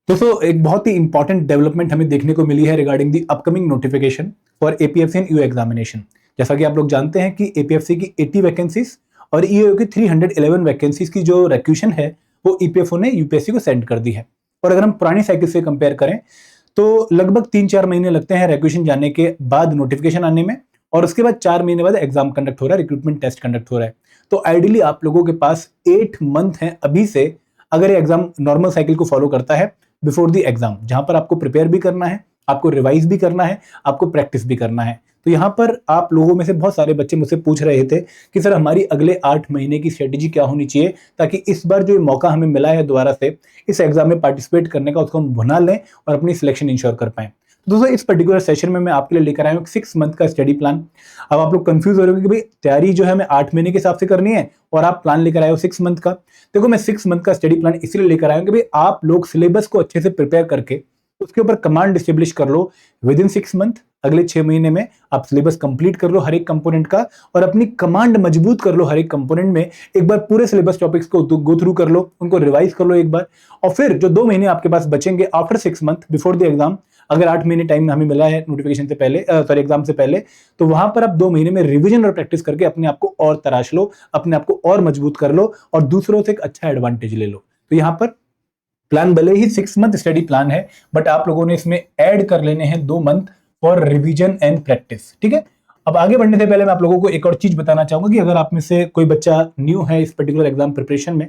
दोस्तों एक बहुत ही इंपॉर्टेंट डेवलपमेंट हमें देखने को मिली है regarding the upcoming notification for APFC and EO examination. जैसा कि आप लोग जानते हैं कि एपीएफसी की 80 वैकेंसीज और ईओ की 311 वैकेंसीज की जो रिक्वेशन है वो ईपीएफओ ने यूपीएससी को सेंड कर दी है। और अगर हम पुरानी साइकिल से कंपेयर करें तो लगभग 3-4 महीने लगते हैं रिक्वेशन जाने के बाद नोटिफिकेशन आने में, और उसके बाद 4 महीने बाद एग्जाम कंडक्ट हो रहा है, रिक्रूटमेंट टेस्ट कंडक्ट हो रहा है। तो आइडियली आप लोगों के पास 8 मंथ है अभी से, अगर ये एग्जाम नॉर्मल साइकिल को फॉलो करता है बिफोर द एग्जाम, जहां पर आपको प्रिपेयर भी करना है, आपको रिवाइज भी करना है, आपको प्रैक्टिस भी करना है। तो यहाँ पर आप लोगों में से बहुत सारे बच्चे मुझसे पूछ रहे थे कि सर हमारी अगले 8 महीने की स्ट्रेटेजी क्या होनी चाहिए ताकि इस बार जो मौका हमें मिला है दोबारा से इस एग्जाम में पार्टिसिपेट करने का, उसको हम भुना लें और अपनी सिलेक्शन इंश्योर कर पाएं। दोस्तों इस पर्टिकुलर सेशन में मैं आपके लिए लेकर आया हूँ 6 मंथ का स्टडी प्लान। अब आप लोग कंफ्यूज हो रहे हो कि भाई तैयारी जो है हमें 8 महीने के हिसाब से करनी है और आप प्लान लेकर आए हो 6 मंथ का। देखो मैं 6 मंथ का स्टडी प्लान इसलिए लेकर आया हूँ कि भाई आप लोग सिलेबस को अच्छे से प्रिपेयर करके उसके ऊपर कमांड स्टेब्लिश कर लो विद इन 6 मंथ। अगले 6 महीने में आप सिलेबस कंप्लीट कर लो हर एक कंपोनेंट का और अपनी कमांड मजबूत कर लो हर एक कंपोनेंट में। एक बार पूरे सिलेबस टॉपिक्स को गो थ्रू कर लो, उनको रिवाइज कर लो एक बार, और फिर जो 2 महीने आपके पास बचेंगे after 6 month before the exam, अगर 8 महीने टाइम हमें मिला है नोटिफिकेशन से पहले, सॉरी एग्जाम से पहले, तो वहां पर आप 2 महीने में रिवीजन और प्रैक्टिस करके अपने आप को और तराश लो, अपने आप को और मजबूत कर लो और दूसरों से एक अच्छा एडवांटेज ले लो। तो यहाँ पर प्लान भले ही 6 मंथ स्टडी प्लान है, बट आप लोगों ने इसमें ऐड कर लेने हैं 2 month for revision and practice. ठीक है, अब आगे बढ़ने से पहले मैं आप लोगों को एक और चीज बताना चाहूंगा कि अगर आप में से कोई बच्चा न्यू है इस पर्टिकुलर एग्जाम प्रिपरेशन में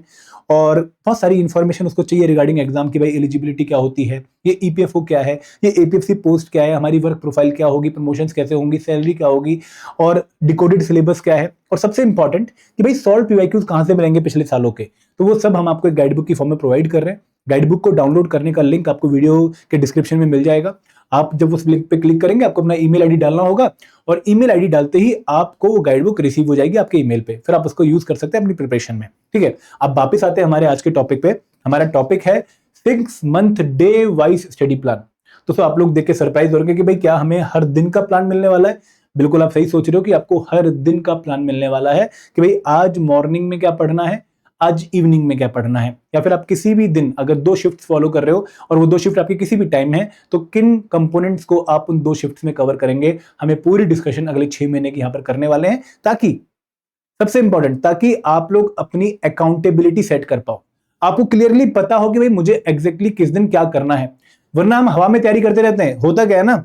और बहुत सारी इंफॉर्मेशन उसको चाहिए रिगार्डिंग एग्जाम की, भाई एलिजिबिलिटी क्या होती है, ये ईपीएफओ क्या है, ये एपीएफसी पोस्ट क्या है, हमारी वर्क प्रोफाइल क्या होगी, प्रमोशंस कैसे होंगी, सैलरी क्या होगी और डिकोडेड सिलेबस क्या है, और सबसे इंपॉर्टेंट कि भाई सॉल्व पीवाईक्यूज कहां से मिलेंगे पिछले सालों के, तो वो सब हम आपको एक गाइड बुक की फॉर्म में प्रोवाइड कर रहे हैं। गाइड बुक को डाउनलोड करने का लिंक आपको वीडियो के डिस्क्रिप्शन में मिल जाएगा। आप जब उस लिंक पे क्लिक करेंगे आपको अपना ईमेल आईडी डालना होगा और ईमेल आईडी डालते ही आपको वो गाइड बुक रिसीव हो जाएगी आपके ईमेल पे, फिर आप उसको यूज कर सकते हैं अपनी प्रिपरेशन में। ठीक है, अब वापस आते हैं हमारे आज के टॉपिक पे। हमारा टॉपिक है 6 month day wise study plan. दोस्तों आप लोग देख के सरप्राइज हो रहे कि भाई क्या हमें हर दिन का प्लान मिलने वाला है? बिल्कुल आप सही सोच रहे हो कि आपको हर दिन का प्लान मिलने वाला है कि भाई आज मॉर्निंग में क्या पढ़ना है, आज इवनिंग में क्या पढ़ना है, या फिर आप किसी भी दिन अगर 2 शिफ्ट फॉलो कर रहे हो और वो 2 शिफ्ट आपकी किसी भी टाइम है तो किन कंपोनेंट्स को आप उन 2 शिफ्ट्स में कवर करेंगे, हमें पूरी डिस्कशन अगले 6 महीने की यहां पर करने वाले हैं, ताकि सबसे इंपॉर्टेंट ताकि आप लोग अपनी अकाउंटेबिलिटी सेट कर पाओ, आपको क्लियरली पता हो कि भाई मुझे एग्जैक्टली किस दिन क्या करना है। वरना हम हवा में तैयारी करते रहते हैं। होता क्या है ना,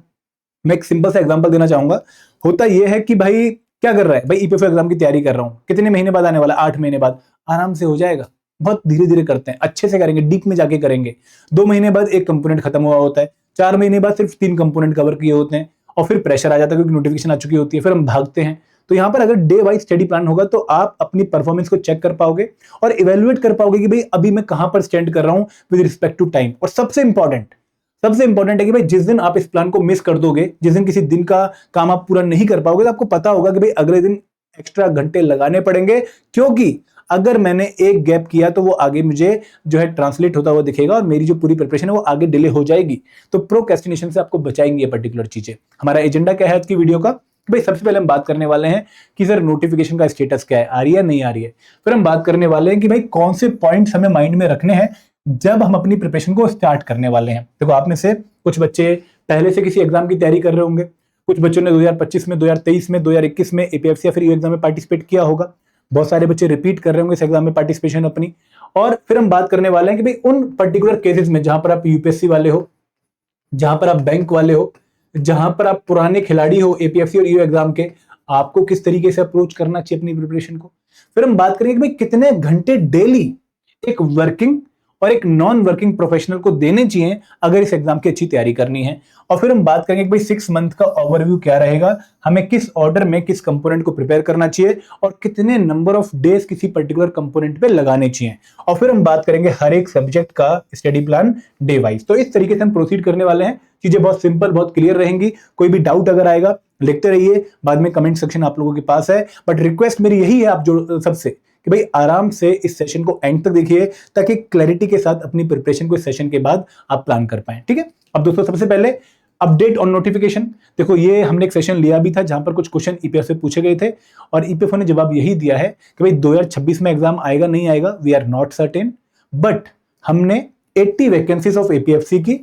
मैं एक सिंपल सा एग्जांपल देना चाहूंगा। होता यह है कि भाई क्या कर रहा है, भाई ईपीएफओ एग्जाम की तैयारी कर रहा हूं, कितने महीने बाद आने वाला, 8 महीने बाद, आराम से हो जाएगा। बहुत धीरे धीरे करते हैं, अच्छे से करेंगे, डीप में जाके करेंगे। 2 महीने बाद एक कंपोनेंट खत्म हुआ होता है, 4 महीने बाद सिर्फ 3 कंपोनेंट कवर किए होते हैं और फिर प्रेशर आ जाता है क्योंकि नोटिफिकेशन आ चुकी होती है, फिर हम भागते हैं। तो यहाँ पर अगर डे वाइज स्टडी प्लान होगा तो आप अपनी परफॉर्मेंस को चेक कर पाओगे और इवेल्युएट कर पाओगे कि भाई अभी मैं कहां पर स्टैंड कर रहा हूं विद रिस्पेक्ट टू टाइम। और सबसे इंपॉर्टेंट है कि भाई जिस दिन आप इस प्लान को मिस कर दोगे, जिस दिन किसी दिन का काम आप पूरा नहीं कर पाओगे, तो आपको पता होगा कि भाई अगले दिन एक्स्ट्रा घंटे लगाने पड़ेंगे, क्योंकि अगर मैंने एक गैप किया तो वो आगे मुझे जो है ट्रांसलेट होता हुआ दिखेगा और मेरी जो पूरी प्रिपरेशन है वो आगे डिले हो जाएगी। तो प्रोक्रेस्टिनेशन से आपको बचाएंगे ये पर्टिकुलर चीजें। हमारा एजेंडा क्या है आज की वीडियो का, भाई सबसे पहले हम बात करने वाले हैं कि सर नोटिफिकेशन का स्टेटस क्या है, आ रही है नहीं आ रही है। फिर हम बात करने वाले हैं कि भाई कौन से पॉइंट्स हमें माइंड में रखने हैं जब हम अपनी प्रिपरेशन को स्टार्ट करने वाले हैं। देखो आप में से कुछ बच्चे पहले से किसी एग्जाम की तैयारी कर रहे होंगे, कुछ बच्चों ने 2025 में, 2023 में, 2021 में एपीएफसी या फिर एग्जाम में पार्टिसिपेट किया होगा। बहुत सारे बच्चे रिपीट कर रहे होंगे इस एग्जाम में पार्टिसिपेशन अपनी। और फिर हम बात करने वाले हैं कि भाई उन पर्टिकुलर केसेस में जहां पर आप यूपीएससी वाले हो, जहां पर आप बैंक वाले हो, जहां पर आप पुराने खिलाड़ी हो एपीएफसी और ईओ एग्जाम के, आपको किस तरीके से अप्रोच करना चाहिए अपनी प्रिपरेशन को। फिर हम बात करेंगे कि भाई कितने घंटे डेली एक वर्किंग और एक नॉन वर्किंग प्रोफेशनल को देने चाहिए अगर इस एग्जाम की अच्छी तैयारी करनी है। और फिर हम बात करेंगे कि भाई 6 मंथ का ओवरव्यू क्या रहेगा, हमें किस ऑर्डर में किस कंपोनेंट को प्रिपेयर करना चाहिए और कितने नंबर ऑफ डेज किसी पर्टिकुलर कंपोनेंट पे लगाने चाहिए। और फिर हम बात करेंगे हर एक सब्जेक्ट का स्टडी प्लान डे वाइज। तो इस तरीके से हम प्रोसीड करने वाले हैं। चीजें बहुत सिंपल, बहुत क्लियर रहेंगी। कोई भी डाउट अगर आएगा लिखते रहिए, बाद में कमेंट सेक्शन आप लोगों के पास है। बट रिक्वेस्ट मेरी यही है आप जो सबसे कि भाई आराम से इस सेशन को एंड तक देखिए ताकि क्लैरिटी के साथ अपनी प्रिपरेशन को इस सेशन के बाद आप प्लान कर पाएं। ठीक है, अब दोस्तों सबसे पहले अपडेट ऑन नोटिफिकेशन। देखो ये हमने एक सेशन लिया भी था जहां पर कुछ क्वेश्चन ईपीएफ से पूछे गए थे और ईपीएफ ने जवाब यही दिया है कि भाई 2026 में एग्जाम आएगा नहीं आएगा, we are not certain, but हमने 80 वैकेंसीज ऑफ एपीएफसी की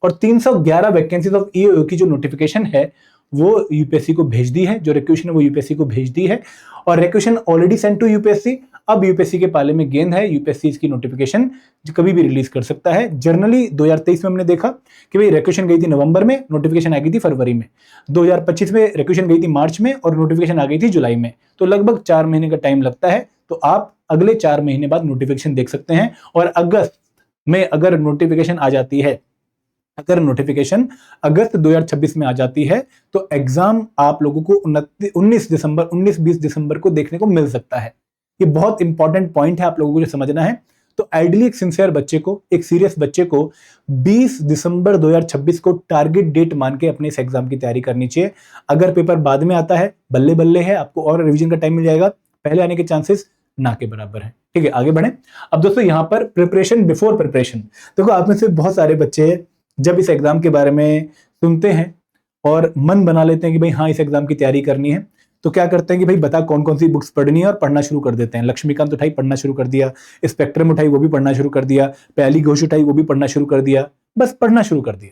और 311 वैकेंसीज ऑफ ईओयू की जो नोटिफिकेशन है वो यूपीएससी को भेज दी है, जो रिक्वेशन है वो यूपीएससी को भेज दी है और requisition already send to UPSC. अब यूपीएससी के पाले में गेंद है, यूपीएससी इसकी नोटिफिकेशन कभी भी रिलीज कर सकता है। जनरली 2023 में हमने देखा कि भाई रिक्वेशन गई थी नवंबर में, नोटिफिकेशन आ गई थी फरवरी में, 2025 में रिक्वेशन गई थी मार्च में और नोटिफिकेशन आ गई थी जुलाई में, तो लगभग 4 महीने का टाइम लगता है। तो आप अगले 4 महीने बाद नोटिफिकेशन देख सकते हैं और अगस्त में अगर नोटिफिकेशन आ जाती है, अगर नोटिफिकेशन अगस्त 2026 में आ जाती है तो एग्जाम आप लोगों को 19-20 दिसंबर को देखने को मिल सकता है। ये बहुत इंपॉर्टेंट पॉइंट है, आप लोगों को जो समझना है। तो आइडियली एक सिंसियर बच्चे को, एक सीरियस बच्चे को 20 दिसंबर 2026 को टारगेट डेट मान के अपने इस एग्जाम की तैयारी करनी चाहिए। अगर पेपर बाद में आता है, बल्ले बल्ले है, आपको और रिवीजन का टाइम मिल जाएगा, पहले आने के चांसेस ना के बराबर है। ठीक है, आगे बढ़े। अब दोस्तों यहां पर प्रिपरेशन बिफोर प्रिपरेशन, देखो आप में से बहुत सारे बच्चे जब इस एग्जाम के बारे में सुनते हैं और मन बना लेते हैं कि भाई हाँ इस एग्जाम की तैयारी करनी है, तो क्या करते हैं कि भाई बता कौन कौन सी बुक्स पढ़नी है और पढ़ना शुरू कर देते हैं। लक्ष्मीकांत उठाई, पढ़ना शुरू कर दिया, स्पेक्ट्रम उठाई, वो भी पढ़ना शुरू कर दिया, पहली घोष उठाई, वो भी पढ़ना शुरू कर दिया, बस पढ़ना शुरू कर दिया।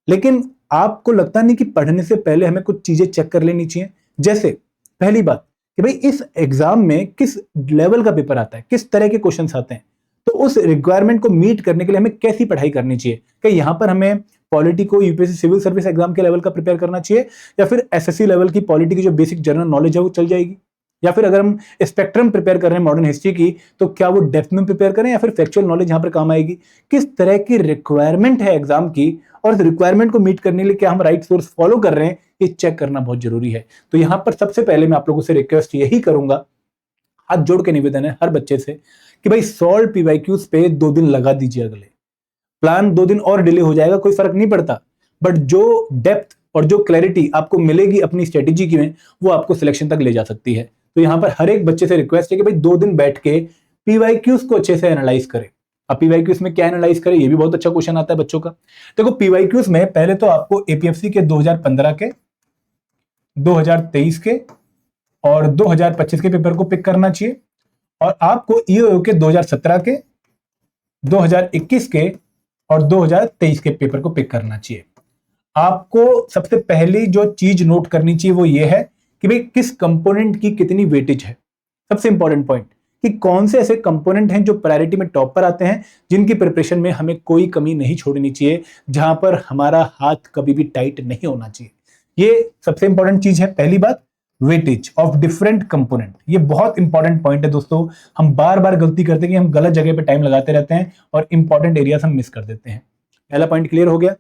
लेकिन आपको लगता नहीं कि पढ़ने से पहले हमें कुछ चीजें चेक कर लेनी चाहिए। जैसे पहली बात कि भाई इस एग्जाम में किस लेवल का पेपर आता है, किस तरह के क्वेश्चंस आते हैं, तो उस रिक्वायरमेंट को मीट करने के लिए हमें कैसी पढ़ाई करनी चाहिए। कि यहां पर हमें पॉलिटी को यूपीएससी सिविल सर्विस एग्जाम के लेवल का प्रिपेयर करना चाहिए या फिर एसएससी लेवल की पॉलिटी की जो बेसिक जनरल नॉलेज है वो चल जाएगी, या फिर अगर हम स्पेक्ट्रम प्रिपेयर कर रहे हैं मॉडर्न हिस्ट्री की तो क्या वो डेप्थ में प्रिपेयर करें या फिर फैक्चुअल नॉलेज यहां पर काम आएगी। किस तरह की रिक्वायरमेंट है एग्जाम की और इस रिक्वायरमेंट को मीट करने के लिए क्या हम राइट सोर्स फॉलो कर रहे हैं, ये चेक करना बहुत जरूरी है। तो यहां पर सबसे पहले मैं आप लोगों से रिक्वेस्ट यही करूंगा, हाथ जोड़ के निवेदन है हर बच्चे से कि भाई सॉल्व पीवाईक्यूज पे 2 दिन लगा दीजिए। अगले प्लान 2 दिन और डिले हो जाएगा, कोई फर्क नहीं पड़ता, बट जो डेप्थ और जो क्लैरिटी आपको मिलेगी अपनी स्ट्रेटेजी की में, वो आपको सिलेक्शन तक ले जा सकती है। तो यहां पर हर एक बच्चे से रिक्वेस्ट है कि भाई 2 दिन बैठ के पीवाईक्यूज को अच्छे से एनालाइज करें। अब पीवाईक्यूज में क्या एनालाइज करें, ये भी बहुत अच्छा क्वेश्चन आता है बच्चों का। देखो पीवाईक्यूज में पहले तो आपको एपीएफसी के 2015 के, 2023 के और 2025 के पेपर को पिक करना चाहिए और आपको ईओयू के 2017 के, 2021 के और 2023 के पेपर को पिक करना चाहिए। आपको सबसे पहली जो चीज नोट करनी चाहिए वो ये है कि भाई किस कंपोनेंट की कितनी वेटेज है। सबसे इंपॉर्टेंट पॉइंट कि कौन से ऐसे कंपोनेंट हैं जो प्रायोरिटी में टॉप पर आते हैं, जिनकी प्रिपरेशन में हमें कोई कमी नहीं छोड़नी चाहिए, जहां पर हमारा हाथ कभी भी टाइट नहीं होना चाहिए। ये सबसे इंपॉर्टेंट चीज है। पहली बात वेटेज ऑफ डिफरेंट कंपोनेंट, ये बहुत इंपॉर्टेंट पॉइंट है दोस्तों। हम बार बार गलती करते हैं कि हम गलत जगह पे टाइम लगाते रहते हैं और इंपॉर्टेंट एरियाज हम मिस कर देते हैं। पहला पॉइंट क्लियर हो गया।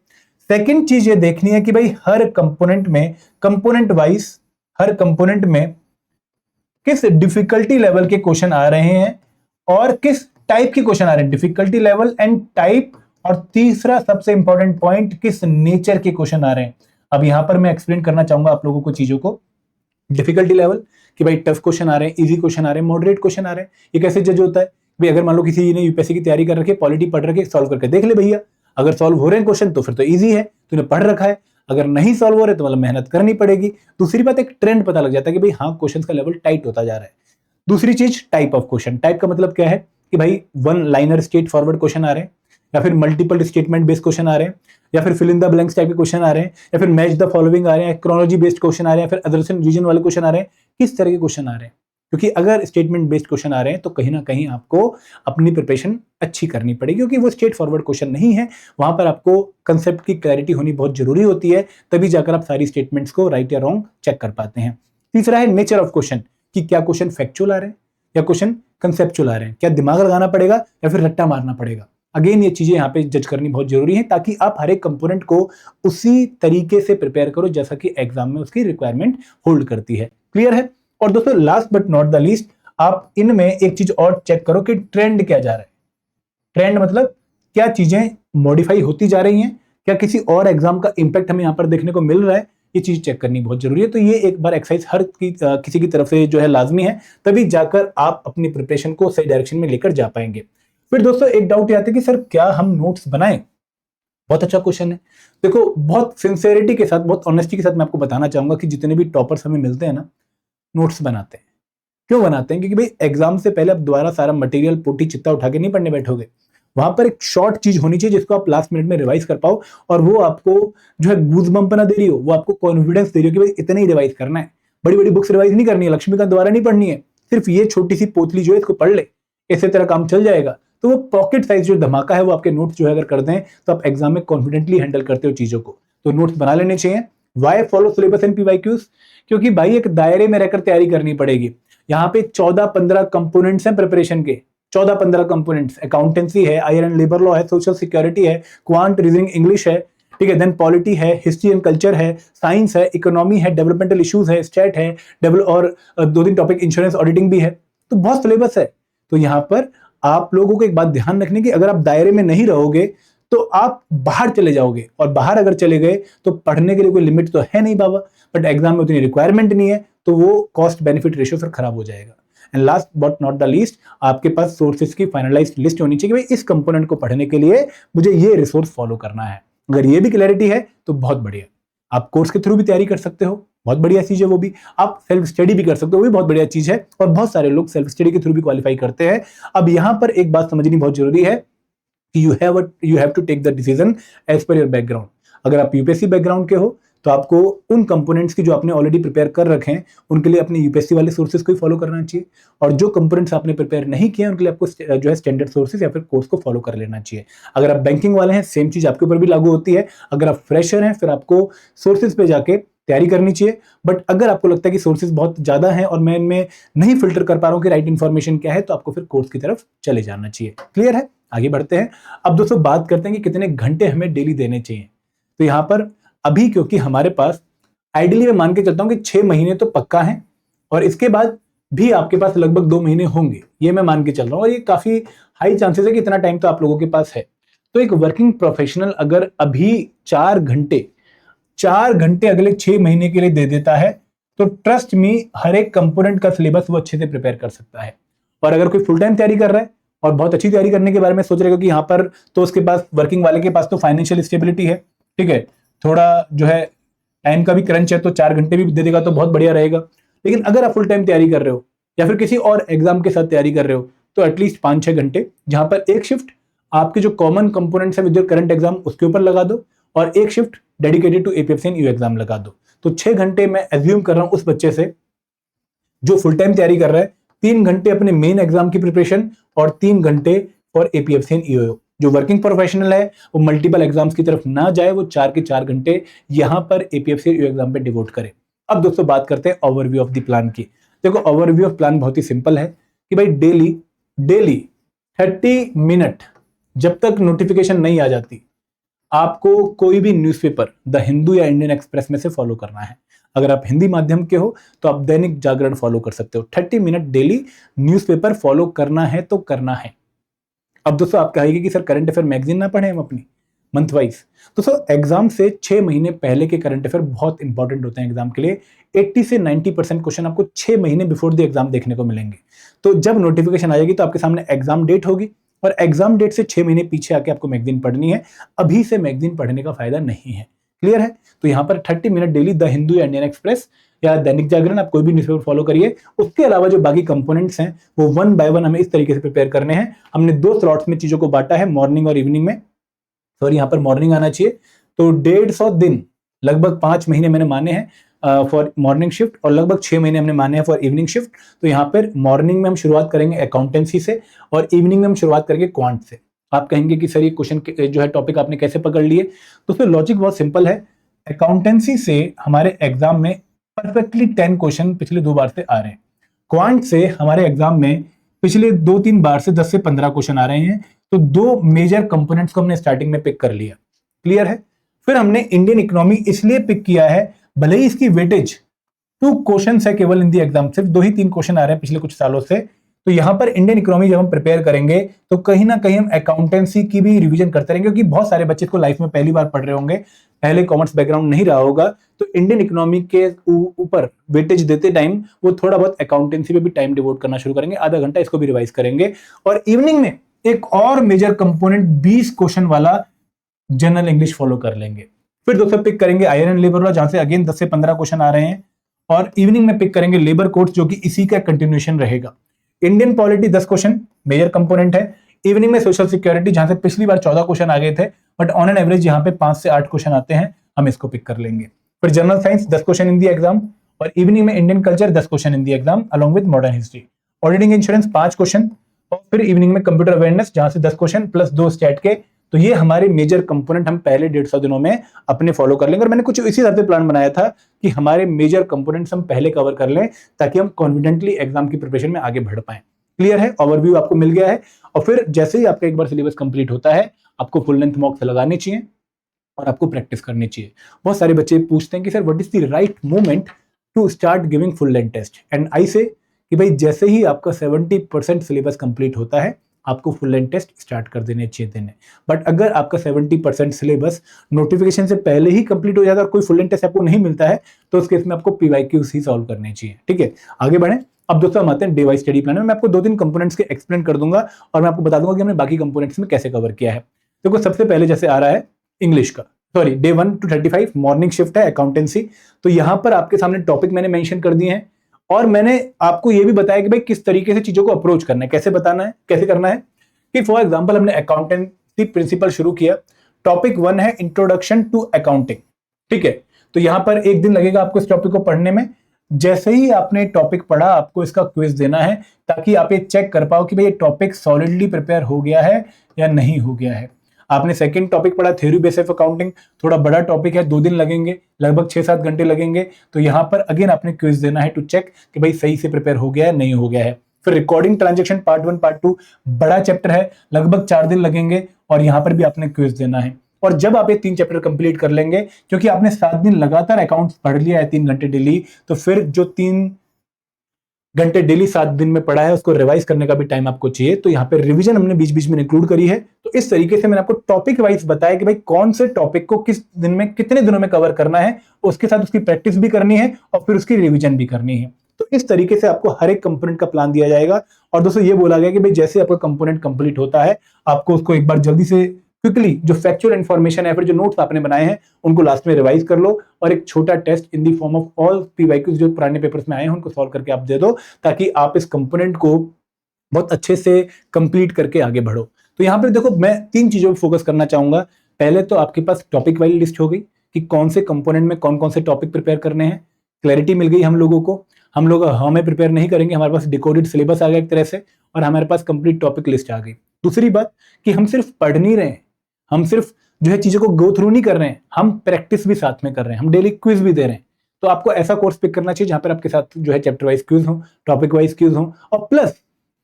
सेकंड चीज ये देखनी है कि भाई हर कंपोनेंट में, कंपोनेंट वाइज हर कंपोनेंट में किस डिफिकल्टी लेवल के क्वेश्चन आ रहे हैं और किस टाइप के क्वेश्चन आ रहे हैं, डिफिकल्टी लेवल एंड टाइप। और तीसरा सबसे इंपॉर्टेंट पॉइंट, किस नेचर के क्वेश्चन आ रहे हैं। अब यहां पर मैं एक्सप्लेन करना चाहूंगा आप लोगों को चीजों को। डिफिकल्टी लेवल कि भाई टफ क्वेश्चन आ रहे हैं, इजी क्वेश्चन आ रहे हैं, मॉडरेट क्वेश्चन आ रहे हैं, ये कैसे जज होता है। भाई अगर मान लो किसी ने यूपीएससी की तैयारी कर रखी है, पॉलिटी पढ़ रखी है, सॉल्व करके देख ले भैया, अगर सॉल्व हो रहे हैं क्वेश्चन तो फिर तो इजी है, तूने पढ़ रखा है। अगर नहीं सॉल्व हो रहे तो मतलब मेहनत करनी पड़ेगी। दूसरी बात, एक ट्रेंड पता लग जाता है कि भाई हाँ क्वेश्चन का लेवल टाइट होता जा रहा है। दूसरी चीज टाइप ऑफ क्वेश्चन। टाइप का मतलब क्या है कि भाई one liner straightforward question आ रहे हैं, या फिर मल्टीपल स्टेटमेंट बेस्ड क्वेश्चन आ रहे हैं, या फिर fill in the blanks type के क्वेश्चन आ रहे हैं, या फिर मैच द फॉलोइंग आ रहे हैं, क्रोनोलॉजी बेस्ड क्वेश्चन आ रहे हैं, फिर अदर्सन रीजन वाले क्वेश्चन आ रहे हैं, किस तरह के क्वेश्चन आ रहे हैं। क्योंकि अगर स्टेटमेंट बेस्ड क्वेश्चन आ रहे हैं तो कहीं ना कहीं आपको अपनी प्रिपरेशन अच्छी करनी पड़ेगी, क्योंकि वो स्ट्रेट फॉरवर्ड क्वेश्चन नहीं है। वहां पर आपको कंसेप्ट की क्लैरिटी होनी बहुत जरूरी होती है, तभी जाकर आप सारी स्टेटमेंट्स को राइट या रॉन्ग चेक कर पाते हैं। तीसरा है नेचर ऑफ क्वेश्चन, कि क्या क्वेश्चन फैक्चुअल आ रहे हैं या क्वेश्चन कंसेप्चुअल आ रहे हैं, क्या दिमाग लगाना पड़ेगा या फिर रट्टा मारना पड़ेगा। अगेन ये चीजें यहाँ पे जज करनी बहुत जरूरी है, ताकि आप हर एक कंपोनेंट को उसी तरीके से प्रिपेयर करो जैसा कि एग्जाम में उसकी रिक्वायरमेंट होल्ड करती है। क्लियर है। और दोस्तों last but not the least, आप इनमें एक चीज और चेक करो कि ट्रेंड क्या जा रहा है। ट्रेंड मतलब क्या चीजें मॉडिफाई होती जा रही हैं, क्या किसी और एग्जाम का इंपैक्ट हमें यहाँ पर देखने को मिल रहा है, ये चीज चेक करनी बहुत जरूरी है। तो ये एक बार एक्सरसाइज हर किसी की तरफ से जो है लाजमी है, तभी जाकर आप अपनी प्रिपरेशन को सही डायरेक्शन में लेकर जा पाएंगे। फिर दोस्तों एक डाउट ये आता है कि सर क्या हम नोट्स बनाएं। बहुत अच्छा क्वेश्चन है। देखो बहुत सिंसियरिटी के साथ, बहुत ऑनेस्टी के साथ मैं आपको बताना चाहूंगा कि जितने भी टॉपर्स हमें मिलते हैं ना, नोट्स बनाते हैं। क्यों बनाते हैं? क्योंकि भाई एग्जाम से पहले आप दोबारा सारा मटेरियल पोटी चित्ता उठा के नहीं पढ़ने बैठोगे। वहां पर एक शॉर्ट चीज होनी चाहिए जिसको आप लास्ट मिनट में रिवाइज कर पाओ, और वो आपको जो है गूज बम्प ना दे रही हो, वो आपको कॉन्फिडेंस दे रही हो कि भाई इतना ही रिवाइज करना है, बड़ी बड़ी बुक्स रिवाइज नहीं करनी है, लक्ष्मीकांत द्वारा नहीं पढ़नी है, सिर्फ ये छोटी सी पोतली जो है इसको पढ़ ले, इससे तेरा काम चल जाएगा। तो वो पॉकेट साइज जो धमाका है वो आपके नोट्स जो है अगर कर दें तो आप एग्जाम में कॉन्फिडेंटली हैंडल करते हो चीजों को। तो नोट्स बना लेने चाहिए। Why follow syllabus and PYQs? क्योंकि भाई एक दायरे में रहकर तैयारी करनी पड़ेगी। यहाँ पे 14-15 कंपोनेंट्स हैं प्रिपरेशन के, 14-15 कंपोनेंट्स। अकाउंटेंसी है, आयर एंड लेबर लॉ है, सोशल सिक्योरिटी है, क्वांट, रीजनिंग, इंग्लिश है, ठीक है, देन पॉलिटी है, हिस्ट्री एंड कल्चर है, साइंस है, इकोनॉमी है, डेवलपमेंटल इश्यूज है, स्टेट है, और 2-3 टॉपिक इंश्योरेंस ऑडिटिंग भी है। तो बहुत सिलेबस है। तो यहाँ पर आप लोगों को एक बात ध्यान रखने की, अगर आप दायरे में नहीं रहोगे तो आप बाहर चले जाओगे, और बाहर अगर चले गए तो पढ़ने के लिए कोई लिमिट तो है नहीं बाबा, बट एग्जाम में उतनी रिक्वायरमेंट नहीं है, तो वो कॉस्ट बेनिफिट रेशियो फिर खराब हो जाएगा। And last but not the least, आपके पास सोर्सेज की फाइनलाइज्ड लिस्ट होनी चाहिए कि भाई इस कंपोनेंट को पढ़ने के लिए मुझे ये रिसोर्स फॉलो करना है। अगर ये भी क्लैरिटी है तो बहुत बढ़िया। आप कोर्स के थ्रू भी तैयारी कर सकते हो, बहुत बढ़िया चीज है वो भी। आप सेल्फ स्टडी भी कर सकते हो, वो भी बहुत बढ़िया चीज है, और बहुत सारे लोग सेल्फ स्टडी के थ्रू भी क्वालिफाई करते हैं। अब यहां पर एक बात समझनी बहुत जरूरी है कि you have to take the decision as per your background. अगर आप यूपीएससी बैकग्राउंड के हो तो आपको उन कंपोनेंट्स की जो आपने ऑलरेडी प्रिपेयर कर रखे हैं उनके लिए अपने यूपीएससी वाले सोर्सेज को ही फॉलो करना चाहिए, और जो कंपोनेंट्स आपने प्रिपेयर नहीं किए उनके लिए आपको जो है स्टैंडर्ड सोर्सेज या फिर कोर्स को फॉलो कर लेना चाहिए। अगर आप बैंकिंग वाले हैं सेम चीज आपके ऊपर भी लागू होती है। अगर आप फ्रेशर हैं फिर आपको सोर्सेज पे जाके तैयारी करनी चाहिए, बट अगर आपको लगता है कि सोर्सेज बहुत ज्यादा हैं और मैं इनमें नहीं फिल्टर कर पा रहा हूँ कि राइट इन्फॉर्मेशन क्या है, तो आपको फिर कोर्स की तरफ चले जाना चाहिए। क्लियर है? आगे बढ़ते हैं। अब दोस्तों बात करते हैं कि कितने घंटे हमें डेली देने चाहिए। तो यहाँ पर अभी क्योंकि हमारे पास आइडियली मैं मान के चलता हूं कि 6 महीने तो पक्का है, और इसके बाद भी आपके पास लगभग 2 महीने होंगे, ये मैं मान के चल रहा हूं, और ये काफी हाई चांसेस है कि इतना टाइम तो आप लोगों के पास है। तो एक वर्किंग प्रोफेशनल अगर अभी 4 घंटे अगले 6 महीने के लिए दे देता है तो ट्रस्ट मी हर एक कंपोनेंट का सिलेबस वो अच्छे से प्रिपेयर कर सकता है। और अगर कोई फुल टाइम तैयारी कर रहा है और बहुत अच्छी तैयारी करने के बारे में सोच रहे हो कि यहाँ पर तो उसके पास वर्किंग वाले के पास तो फाइनेंशियल स्टेबिलिटी है, ठीक है, थोड़ा जो है टाइम का भी क्रंच है, तो 4 घंटे भी दे देगा तो बहुत बढ़िया रहेगा। लेकिन अगर आप फुल टाइम तैयारी कर रहे हो या फिर किसी और एग्जाम के साथ तैयारी कर रहे हो तो एटलीस्ट 5-6 घंटे, जहां पर एक शिफ्ट आपके जो कॉमन कंपोनेंट्स है विद योर करंट एग्जाम उसके ऊपर लगा दो, और एक shift dedicated to APFC and EO exam लगा दो। तो 6 घंटे मैं एज्यूम कर रहा हूं उस बच्चे से जो फुल टाइम तैयारी कर रहा है, 3 घंटे अपने मेन एग्जाम की प्रिपरेशन और 3 घंटे फॉर एपीएफसी एंड ईओ। जो वर्किंग प्रोफेशनल है वो मल्टीपल एग्जाम्स की तरफ ना जाए, वो 4 के 4 घंटे यहां पर एपीएफसी ईओ एग्जाम पे डिवोट करे। अब दोस्तों बात करते हैं ओवरव्यू ऑफ द प्लान की। देखो ओवरव्यू ऑफ प्लान बहुत ही सिंपल है कि भाई डेली 30 मिनट जब तक नोटिफिकेशन नहीं आ जाती आपको कोई भी न्यूज़पेपर द हिंदू या इंडियन एक्सप्रेस में से फॉलो करना है। अगर आप हिंदी माध्यम के हो तो आप दैनिक जागरण फॉलो कर सकते हो। 30 मिनट डेली न्यूज़पेपर फॉलो करना है तो करना है। अब दोस्तों आप कहेंगे कि सर करंट अफेयर मैगजीन ना पढ़े हम अपनी मंथ वाइज। दोस्तों एग्जाम से 6 महीने पहले के करंट अफेयर बहुत इंपॉर्टेंट होते हैं एग्जाम के लिए। 80 से 90% क्वेश्चन आपको 6 महीने बिफोर द एग्जाम देखने को मिलेंगे। तो जब नोटिफिकेशन आ जाएगी तो आपके सामने एग्जाम डेट होगी, और एग्जाम डेट से 6 महीने पीछे आके आपको मैगजीन पढ़नी है। अभी से मैगजीन पढ़ने का फायदा नहीं है। क्लियर है? तो यहाँ पर 30 मिनट डेली द हिंदू या इंडियन एक्सप्रेस या दैनिक जागरण, आप कोई भी न्यूज़पेपर फॉलो करिए। उसके अलावा जो बाकी कंपोनेंट्स हैं वो 1 बाय 1 हमें इस तरीके से प्रिपेयर करने हैं। हमने 2 स्लॉट्स में चीजों को बांटा है, मॉर्निंग और इवनिंग में। सॉरी यहाँ पर मॉर्निंग आना चाहिए। तो 150 दिन लगभग 5 महीने मैंने माने हैं फॉर मॉर्निंग शिफ्ट, और लगभग 6 महीने हमने माने हैं फॉर इवनिंग शिफ्ट। तो यहाँ पर मॉर्निंग में हम शुरुआत करेंगे अकाउंटेंसी से, और इवनिंग में हम शुरुआत करेंगे क्वांट से। आप कहेंगे कि सर ये क्वेश्चन जो है टॉपिक आपने कैसे पकड़ लिए? तो उसमें लॉजिक बहुत सिंपल है। अकाउंटेंसी से हमारे एग्जाम में परफेक्टली 10 क्वेश्चन पिछले 2 बार से आ रहे हैं। क्वांट से हमारे एग्जाम में पिछले 2-3 बार से 10 से 15 क्वेश्चन आ रहे हैं। तो 2 मेजर कंपोनेंट्स को हमने स्टार्टिंग में पिक कर लिया। क्लियर है? फिर हमने इंडियन इकोनॉमी इसलिए पिक किया है, भले ही इसकी वेटेज 2 क्वेश्चन है केवल इन दी एग्जाम, सिर्फ 2 ही 3 क्वेश्चन आ रहे हैं पिछले कुछ सालों से। तो यहां पर इंडियन इकोनॉमी जब हम प्रिपेयर करेंगे तो कहीं ना कहीं हम अकाउंटेंसी की भी रिवीजन करते रहेंगे, क्योंकि बहुत सारे बच्चे इसको लाइफ में पहली बार पढ़ रहे होंगे, पहले कॉमर्स बैकग्राउंड नहीं रहा होगा। तो इंडियन इकोनॉमी के ऊपर वेटेज देते टाइम वो थोड़ा बहुत अकाउंटेंसी पे भी टाइम डिवोट करना शुरू करेंगे, आधा घंटा इसको भी रिवाइज करेंगे। और इवनिंग में एक और मेजर कंपोनेंट 20 क्वेश्चन वाला जनरल इंग्लिश फॉलो कर लेंगे। फिर दोस्तों पिक करेंगे आयर एंड लेबर लॉ, जहां से अगेन 10 से 15 क्वेश्चन आ रहे हैं, और इवनिंग में पिक करेंगे लेबर कोड्स, जो कि इसी का कंटिन्यूएशन रहेगा। Indian polity 10 question major component है। इवनिंग में सोशल सिक्योरिटी, जहां से पिछली बार 14 क्वेश्चन आ गए थे, बट ऑन एन एवरेज यहाँ पे 5 से 8 क्वेश्चन आते हैं, हम इसको पिक कर लेंगे। फिर general science 10 question in the exam, और इवनिंग में Indian culture 10 question in the exam along with modern history. Auditing insurance 5 question, और फिर इवनिंग में कंप्यूटर अवेयरनेस जहां से 10 क्वेश्चन प्लस 2 स्टैट के। तो ये हमारे मेजर कंपोनेंट हम पहले 150 दिनों में अपने फॉलो कर लेंगे, और मैंने कुछ इसी हिसाब से प्लान बनाया था कि हमारे मेजर कंपोनेंट्स हम पहले कवर कर लें ताकि हम कॉन्फिडेंटली एग्जाम की प्रिपरेशन में आगे बढ़ पाए। क्लियर है, ओवरव्यू आपको मिल गया है। और फिर जैसे ही आपका एक बार सिलेबस कंप्लीट होता है, आपको फुल लेंथ मॉक्स लगाने चाहिए और आपको प्रैक्टिस करनी चाहिए। बहुत सारे बच्चे पूछते हैं कि sir what is the right moment to start giving full length test, and I say कि भाई जैसे ही आपका 70% सिलेबस कंप्लीट होता है, आपको फुल लेंथ टेस्ट स्टार्ट कर देने चाहिए देने। बट अगर आपका 70% सिलेबस नोटिफिकेशन से पहले ही कंप्लीट हो जाता है और कोई फुल लेंथ टेस्ट आपको नहीं मिलता है, तो उस केस में आपको पीवाईक्यूज ही सॉल्व करने चाहिए। ठीक है, आगे बढ़ें। अब दोस्तों हम आते हैं डे वाइज स्टडी प्लान में। मैं आपको 2-3 कंपोनेंट्स के एक्सप्लेन कर दूंगा और मैं आपको बता दूंगा कि हमने बाकी कंपोनेंट्स में कैसे कवर किया है। देखो सबसे पहले जैसे आ रहा है इंग्लिश का, sorry day 1 to 35 morning shift है अकाउंटेंसी। तो यहां पर आपके सामने टॉपिक मैंने मेंशन कर दिए हैं, और मैंने आपको यह भी बताया कि भाई किस तरीके से चीजों को अप्रोच करना है, कैसे बताना है, कैसे करना है। कि फॉर एग्जांपल हमने अकाउंटेंसी प्रिंसिपल शुरू किया, टॉपिक 1 है इंट्रोडक्शन टू अकाउंटिंग। ठीक है, तो यहां पर एक दिन लगेगा आपको इस टॉपिक को पढ़ने में। जैसे ही आपने टॉपिक पढ़ा, आपको इसका क्विज देना है ताकि आप ये चेक कर पाओ कि भाई ये टॉपिक सॉलिडली प्रिपेयर हो गया है या नहीं हो गया है। आपने सेकंड टॉपिक पढ़ा थ्योरी बेस ऑफ अकाउंटिंग, थोड़ा बड़ा टॉपिक है, 2 दिन लगेंगे, लगभग 6-7 घंटे लगेंगे। तो यहां पर अगेन आपने क्विज देना है टू चेक कि भाई सही से प्रिपेयर हो गया है नहीं हो गया है। फिर रिकॉर्डिंग ट्रांजैक्शन पार्ट 1 पार्ट 2 बड़ा चैप्टर है, लगभग 4 दिन लगेंगे, और यहां पर भी आपने क्विज देना है। और जब आप ये 3 चैप्टर कंप्लीट कर लेंगे, क्योंकि आपने 7 दिन लगातार अकाउंट्स पढ़ लिया है 3 घंटे डेली, तो फिर जो 3 घंटे डेली 7 दिन में पढ़ा है उसको रिवाइज करने का भी टाइम आपको चाहिए। तो यहाँ पे रिवीजन हमने बीच बीच में इंक्लूड करी है। तो इस तरीके से मैंने आपको टॉपिक वाइज बताया कि भाई कौन से टॉपिक को किस दिन में कितने दिनों में कवर करना है, उसके साथ उसकी प्रैक्टिस भी करनी है और फिर उसकी रिविजन भी करनी है। तो इस तरीके से आपको हर एक कंपोनेंट का प्लान दिया जाएगा। और दोस्तों ये बोला गया कि भाई जैसे आपका कंपोनेंट कंप्लीट होता है, आपको उसको एक बार जल्दी से क्विकली जो फैक्चुअल इन्फॉर्मेशन है, फिर जो नोट्स आपने बनाए हैं, उनको लास्ट में रिवाइज कर लो और एक छोटा test in the form of all PYQs जो पुराने पेपर्स में आए हैं उनको सॉल्व करके आप दे दो, ताकि आप इस कंपोनेंट को बहुत अच्छे से कंप्लीट करके आगे बढ़ो। तो यहाँ पे देखो मैं 3 चीजों पर फोकस करना चाहूंगा। पहले तो आपके पास टॉपिक वाली लिस्ट हो गई कि कौन से कंपोनेंट में कौन कौन से टॉपिक प्रिपेयर करने हैं, क्लैरिटी मिल गई हम लोगों को। हम लोग हमें प्रिपेयर नहीं करेंगे, हमारे पास डिकोडेड सिलेबस आ गया एक तरह से, और हमारे पास कंप्लीट टॉपिक लिस्ट आ गई। दूसरी बात कि हम सिर्फ पढ़ नहीं रहे हैं, हम सिर्फ जो है चीजों को गो थ्रू नहीं कर रहे हैं, हम प्रैक्टिस भी साथ में कर रहे हैं, हम डेली क्विज भी दे रहे हैं। तो आपको ऐसा कोर्स पिक करना चाहिए जहां पर आपके साथ जो है चैप्टर वाइज क्विज हो, टॉपिक वाइज क्विज हो, और प्लस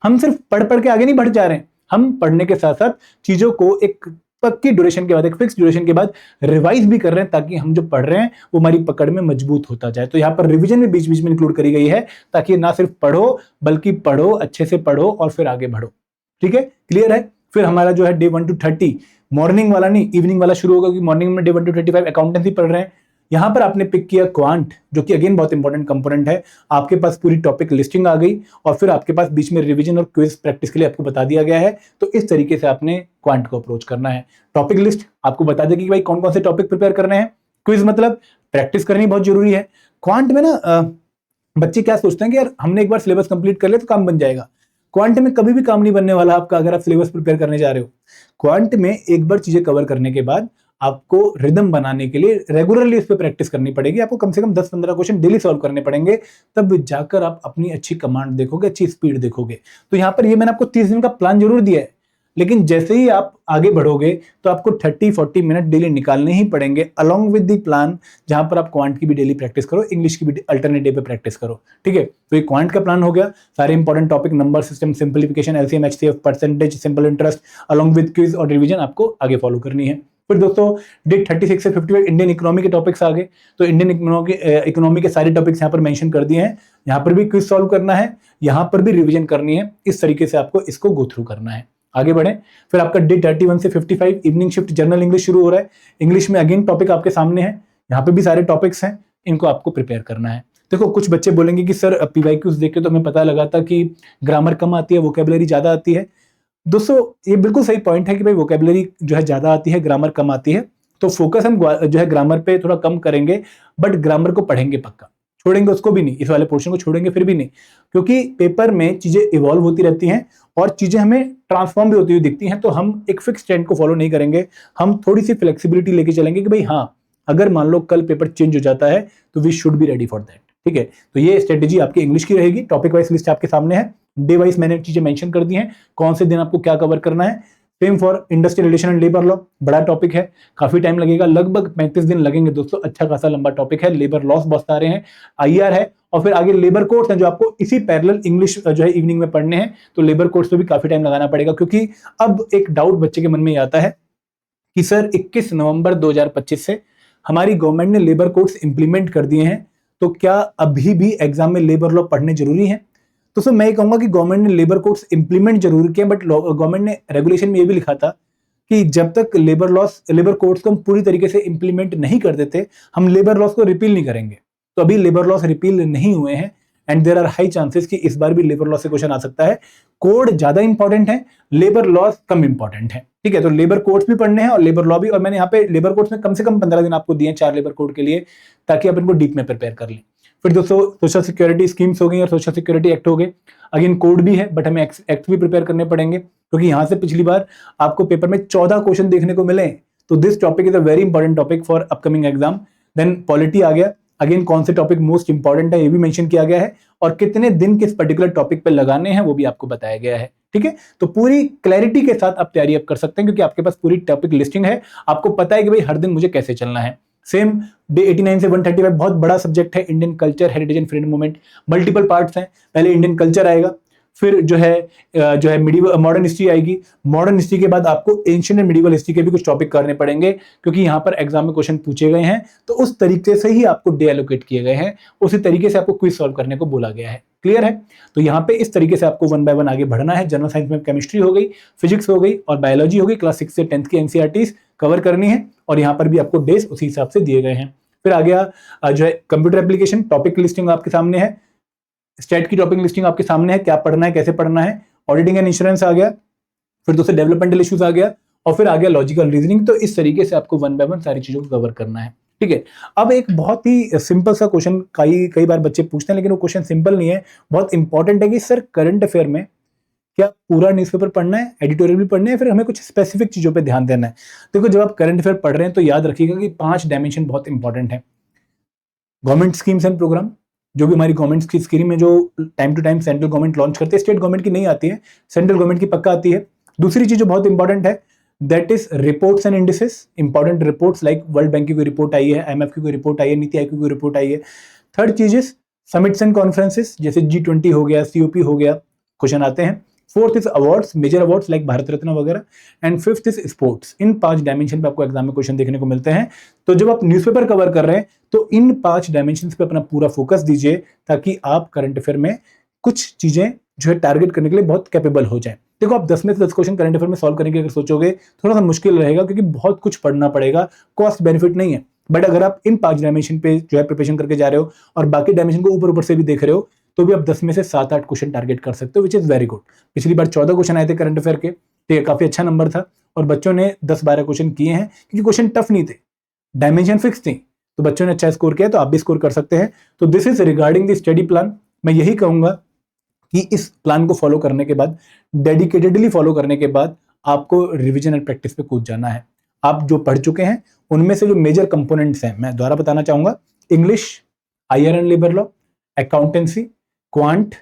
हम सिर्फ पढ़ पढ़ के आगे नहीं बढ़ जा रहे हैं, हम पढ़ने के साथ साथ चीजों को एक पक्की ड्यूरेशन के बाद, एक फिक्स ड्यूरेशन के बाद रिवाइज भी कर रहे हैं, ताकि हम जो पढ़ रहे हैं वो हमारी पकड़ में मजबूत होता जाए। तो यहाँ पर रिवीजन भी बीच बीच में इंक्लूड करी गई है, ताकि ना सिर्फ पढ़ो बल्कि पढ़ो, अच्छे से पढ़ो और फिर आगे बढ़ो। ठीक है, क्लियर है। फिर हमारा जो है डे 1 to 30 मॉर्निंग वाला नहीं इवनिंग वाला शुरू होगा, क्योंकि मॉर्निंग में डे 1 to 35 अकाउंटेंसी पढ़ रहे हैं। यहां पर आपने पिक किया क्वांट, जो कि अगेन बहुत इंपॉर्टेंट कंपोनेंट है। आपके पास पूरी टॉपिक लिस्टिंग आ गई और फिर आपके पास बीच में रिवीजन और क्विज प्रैक्टिस के लिए आपको बता दिया गया है। तो इस तरीके से आपने क्वांट को अप्रोच करना है। टॉपिक लिस्ट आपको बता देगी कि भाई कौन कौन से टॉपिक प्रिपेयर करने हैं। क्विज मतलब प्रैक्टिस करनी बहुत जरूरी है। क्वांट में ना बच्चे क्या सोचते हैं कि यार हमने एक बार सिलेबस कंप्लीट कर लिया तो काम बन जाएगा। क्वांट में कभी भी काम नहीं बनने वाला आपका, अगर आप सिलेबस प्रिपेयर करने जा रहे हो। क्वांट में एक बार चीजें कवर करने के बाद आपको रिदम बनाने के लिए रेगुलरली इस पे प्रैक्टिस करनी पड़ेगी। आपको कम से कम 10-15 क्वेश्चन डेली सॉल्व करने पड़ेंगे, तब जाकर आप अपनी अच्छी कमांड देखोगे, अच्छी स्पीड देखोगे। तो यहाँ पर ये मैंने आपको 30 दिन का प्लान जरूर दिया है, लेकिन जैसे ही आप आगे बढ़ोगे तो आपको 30-40 मिनट डेली निकालने ही पड़ेंगे अलॉन्ग विद द प्लान, जहां पर आप क्वांट की भी डेली प्रैक्टिस करो, इंग्लिश की भी अल्टरनेट डे पे प्रैक्टिस करो। ठीक है, तो ये क्वांट का प्लान हो गया। सारे important topic number system, simplification, LCM, HCF, percentage, simple interest along with quiz और रिवीजन आपको आगे फॉलो करनी है। फिर दोस्तों डे 36 से 55 इंडियन इकोनॉमी के टॉपिक्स आ गए। तो इंडियन इकोनॉमी के सारे टॉपिक्स यहाँ पर मेंशन कर दिए हैं। यहाँ पर भी क्विज सॉल्व करना है, यहाँ पर भी रिवीजन करनी है। इस तरीके से आपको इसको गो थ्रू करना है। आगे बढ़े। फिर आपका डे 31 से 55 इवनिंग शिफ्ट जनरल इंग्लिश शुरू हो रहा है। इंग्लिश में अगेन टॉपिक आपके सामने है, यहाँ पे भी सारे टॉपिक्स हैं, इनको आपको प्रिपेयर करना है। देखो कुछ बच्चे बोलेंगे कि सर पीवाईक्यूज देख के तो हमें पता लगा था कि ग्रामर कम आती है, वोकैबुलरी ज्यादा आती है। दोस्तों ये बिल्कुल सही पॉइंट है कि भाई वोकैबुलरी जो है ज्यादा आती है, ग्रामर कम आती है। तो फोकस हम जो है ग्रामर पे थोड़ा कम करेंगे, बट ग्रामर को पढ़ेंगे पक्का, छोड़ेंगे उसको भी नहीं, इस वाले पोर्शन को छोड़ेंगे फिर भी नहीं, क्योंकि पेपर में चीजें इवॉल्व होती रहती हैं और चीजें हमें ट्रांसफॉर्म भी होती हुई दिखती हैं, तो हम एक फिक्स ट्रेंड को फॉलो नहीं करेंगे, हम थोड़ी सी फ्लेक्सिबिलिटी लेके चलेंगे कि भाई हाँ, अगर मान लो कल पेपर चेंज हो जाता है तो we should be ready for that. ठीक है, तो ये स्ट्रेटेजी आपकी इंग्लिश की रहेगी। टॉपिक वाइज लिस्ट आपके सामने है, डे वाइज मैंने चीजें मेंशन कर दी हैं, कौन से दिन आपको क्या कवर करना है। Same for industrial relation and labour law, बड़ा टॉपिक है, काफी टाइम लगेगा, लगभग 35 दिन लगेंगे दोस्तों, अच्छा खासा लंबा टॉपिक है। लेबर लॉस बहुत सारे हैं, आईआर है, और फिर आगे लेबर कोड्स हैं जो आपको इसी पैरेलल इंग्लिश जो है इवनिंग में पढ़ने हैं। तो लेबर कोड्स पे भी काफी टाइम लगाना पड़ेगा, क्योंकि अब एक डाउट बच्चे के मन में आता है कि सर 21 नवंबर 2025 से हमारी गवर्नमेंट ने लेबर कोड्स इंप्लीमेंट कर दिए हैं, तो क्या अभी भी एग्जाम में लेबर लॉ पढ़ने जरूरी है? तो सर मैं ये कहूंगा कि गवर्नमेंट ने लेबर कोड्स इंप्लीमेंट जरूर किए, बट गवर्नमेंट ने रेगुलेशन में ये भी लिखा था कि जब तक लेबर कोड्स को हम पूरी तरीके से इंप्लीमेंट नहीं कर देते, हम लेबर लॉस को रिपील नहीं करेंगे। तो अभी लेबर लॉस रिपील नहीं हुए हैं, and there are high chances कि इस बार भी लेबर लॉ से क्वेश्चन आ सकता है। कोड ज्यादा इंपॉर्टेंट है, लेबर लॉस कम इंपॉर्टेंट है। ठीक है, तो लेबर कोड्स भी पढ़ने हैं और लेबर लॉ भी, और मैंने यहाँ पे लेबर कोड्स में कम से कम 15 दिन आपको दिए हैं 4 लेबर कोड के लिए, ताकि आप इनको डीप में प्रिपेयर कर लें। फिर दोस्तों सोशल सिक्योरिटी स्कीम्स हो गई और सोशल सिक्योरिटी एक्ट हो गए, अगेन कोड भी है, बट हमें एक्ट भी प्रिपेयर करने पड़ेंगे, क्योंकि यहाँ से पिछली बार आपको पेपर में 14 क्वेश्चन देखने को मिले। तो this topic is a very important topic for upcoming exam. Then polity आ गया, अगेन कौन से टॉपिक मोस्ट इंपॉर्टेंट है ये भी मेंशन किया गया है, और कितने दिन किस पर्टिकुलर टॉपिक पे लगाने हैं वो भी आपको बताया गया है। ठीक है, तो पूरी क्लैरिटी के साथ आप तैयारी कर सकते हैं, क्योंकि आपके पास पूरी टॉपिक लिस्टिंग है, आपको पता है कि भाई हर दिन मुझे कैसे चलना है। सेम डे 89 से 135 बहुत बड़ा सब्जेक्ट है, Indian culture, heritage and freedom movement, multiple parts हैं। पहले इंडियन कल्चर आएगा, फिर जो है मिडिवल मॉडर्न हिस्ट्री आएगी, मॉडर्न हिस्ट्री के बाद आपको एंशिएंट एंड मिडिवल हिस्ट्री के भी कुछ टॉपिक करने पड़ेंगे, क्योंकि यहाँ पर एग्जाम में क्वेश्चन पूछे गए हैं, तो उस तरीके से ही आपको डे एलोकेट किए गए हैं, उसी तरीके से आपको क्विज सॉल्व करने को बोला गया है। क्लियर है? तो यहाँ पे इस तरीके से आपको 1 बाय 1 आगे बढ़ना है। जनरल साइंस में केमिस्ट्री हो गई, फिजिक्स हो गई और बायोलॉजी हो गई, क्लास 6 से 10th की एनसीईआरटीज कवर करनी है, और यहाँ पर भी आपको डेज उसी हिसाब से दिए गए हैं। फिर आ गया जो है कंप्यूटर एप्लीकेशन, टॉपिक लिस्टिंग आपके सामने है, स्टेट की टॉपिक लिस्टिंग आपके सामने है, क्या पढ़ना है, कैसे पढ़ना है, ऑडिटिंग एंड इंश्योरेंस आ गया, फिर दूसरे डेवलपमेंटल इश्यूज आ गया, और फिर आ गया लॉजिकल रीजनिंग। तो इस तरीके से आपको 1 बाय 1 सारी चीजों को कवर करना है। ठीक है, अब एक बहुत ही सिंपल सा क्वेश्चन कई बार बच्चे पूछते हैं, लेकिन वो क्वेश्चन सिंपल नहीं है, बहुत इंपॉर्टेंट है कि सर करंट अफेयर में क्या पूरा न्यूज़पेपर पढ़ना है, एडिटोरियल भी पढ़ना है, फिर हमें कुछ स्पेसिफिक चीजों पे ध्यान देना है। देखो, जब आप करंट अफेयर पढ़ रहे हैं तो याद रखिएगा कि 5 डायमेंशन बहुत इंपॉर्टेंट है। गवर्नमेंट स्कीम्स एंड प्रोग्राम, जो भी हमारी गवर्नमेंट की स्कीम में जो time to time central government launch करते हैं, स्टेट गवर्नमेंट की नहीं आती है, सेंट्रल गवर्नमेंट की पक्का आती है। दूसरी चीज जो बहुत इंपॉर्टेंट है, that is reports and indices, important reports like world bank की कोई रिपोर्ट आई है, IMF की कोई रिपोर्ट आई है, नीति आयोग की कोई रिपोर्ट आई है। थर्ड चीज इज समिट्स एंड कॉन्फ्रेंसेस, जैसे G20 हो गया, COP हो गया, क्वेश्चन आते हैं। Fourth is awards, major awards like Bharat Ratna वगैरह, एंड फिफ्थ इज स्पोर्ट्स। इन 5 डायमेंशन पे आपको एग्जाम में क्वेश्चन देखने को मिलते हैं। तो जब आप न्यूज़पेपर कवर कर रहे हैं तो इन 5 डायमेंशन पे अपना पूरा फोकस दीजिए, ताकि आप करंट अफेयर में कुछ चीजें जो है टारगेट करने के लिए बहुत कैपेबल हो जाए। देखो, आप 10 में से 10 क्वेश्चन करंट अफेयर में सॉल्व करने की अगर सोचोगे, थोड़ा सा मुश्किल रहेगा, क्योंकि बहुत कुछ पढ़ना पड़ेगा, कॉस्ट बेनिफिट नहीं है। बट अगर आप इन 5 डायमेंशन पे जो है प्रिपरेशन करके जा रहे हो और बाकी डायमेंशन को ऊपर ऊपर से भी देख रहे हो, तो भी आप 10 में से 7-8 क्वेश्चन टारगेट कर सकते हो, विच इज वेरी गुड। पिछली बार 14 क्वेश्चन आए थे करंट अफेयर के, तो ये काफी अच्छा नंबर था, और बच्चों ने 10-12 क्वेश्चन किए हैं, क्योंकि क्वेश्चन टफ नहीं थे, डायमेंशन फिक्स थी, तो बच्चों ने अच्छा स्कोर किया, तो आप भी स्कोर कर सकते हैं। तो this is regarding the study plan. मैं यही कहूंगा कि इस प्लान को फॉलो करने के बाद, डेडिकेटेडली फॉलो करने के बाद, आपको रिवीजन एंड प्रैक्टिस पे कूद जाना है। आप जो पढ़ चुके हैं उनमें से जो मेजर कंपोनेंट्स हैं, मैं दोबारा बताना चाहूंगा, English, IR and labour law, accountancy, quant,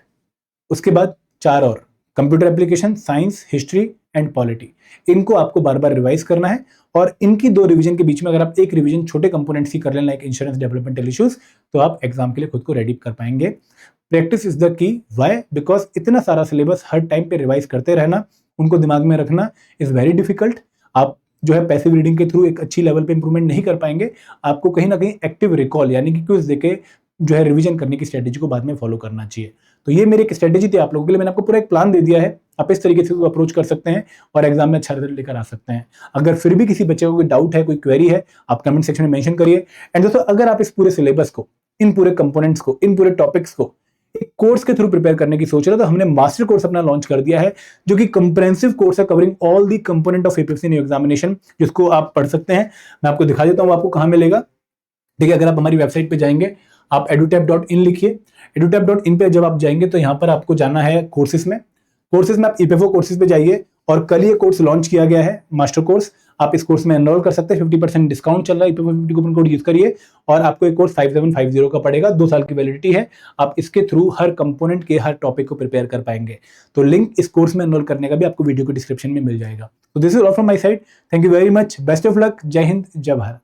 उसके बाद 4 और computer application, science, history and polity. इनको आपको बार बार रिवाइज करना है, और इनकी 2 रिवीजन के बीच में अगर आप एक रिवीजन छोटे कंपोनेंट्स की कर लें, लाइक इंश्योरेंस, डेवलपमेंटल इश्यूज, तो आप एग्जाम के लिए खुद को रेडी कर पाएंगे। Practice is the key. Why? Because इतना सारा सिलेबस हर टाइम पे रिवाइज करते रहना, उनको दिमाग में रखना इज वेरी डिफिकल्ट। आप जो है पैसिव रीडिंग के थ्रू एक अच्छी लेवल पे इंप्रूवमेंट नहीं कर पाएंगे, आपको कहीं ना कहीं एक्टिव रिकॉल यानी कि क्विज देके जो है रिवीजन करने की स्ट्रेटेजी को बाद में फॉलो करना चाहिए। तो ये मेरी एक स्ट्रेटेजी थी आप लोगों के लिए, मैंने आपको पूरा एक प्लान दे दिया है, आप इस तरीके से अप्रोच कर सकते हैं और एग्जाम में अच्छा रिजल्ट लेकर आ सकते हैं। अगर फिर भी किसी बच्चे को कोई डाउट है, कोई क्वेरी है, आप कमेंट सेक्शन में मेंशन करिए। एंड दोस्तों, अगर आप इस पूरे सिलेबस को, इन पूरे कंपोनेंट्स को, इन पूरे टॉपिक्स को एक कोर्स के थ्रू प्रिपेयर करने की सोच रहे हो, तो हमने मास्टर कोर्स अपना लॉन्च कर दिया है, जो कि कंप्रेहेंसिव कोर्स है covering all the component of APFC examination, जिसको आप पढ़ सकते हैं। मैं आपको दिखा देता हूं आपको कहां मिलेगा। देखिए, अगर आप हमारी वेबसाइट पे जाएंगे, आप edutap.in लिखिए। edutap.in पे जब आप जाएंगे तो यहाँ पर आपको जाना है कोर्सेज में। कोर्सेज में आप ईपीएफओ कोर्सेज पे जाइए और कल ये कोर्स लॉन्च किया गया है, मास्टर कोर्स। आप इस कोर्स में एनरोल कर सकते हैं, 50% डिस्काउंट चल रहा है, EPF50 कूपन कोड यूज करिए और आपको एक कोर्स 5750 का पड़ेगा। 2 साल की वैलिडिटी है। आप इसके थ्रू हर कंपोनेंट के हर टॉपिक को प्रिपेयर कर पाएंगे। तो लिंक इस कोर्स में एनरोल करने का भी आपको वीडियो के डिस्क्रिप्शन में मिल जाएगा। तो this is all from my side. Thank you very much. Best of luck. जय हिंद, जय भारत।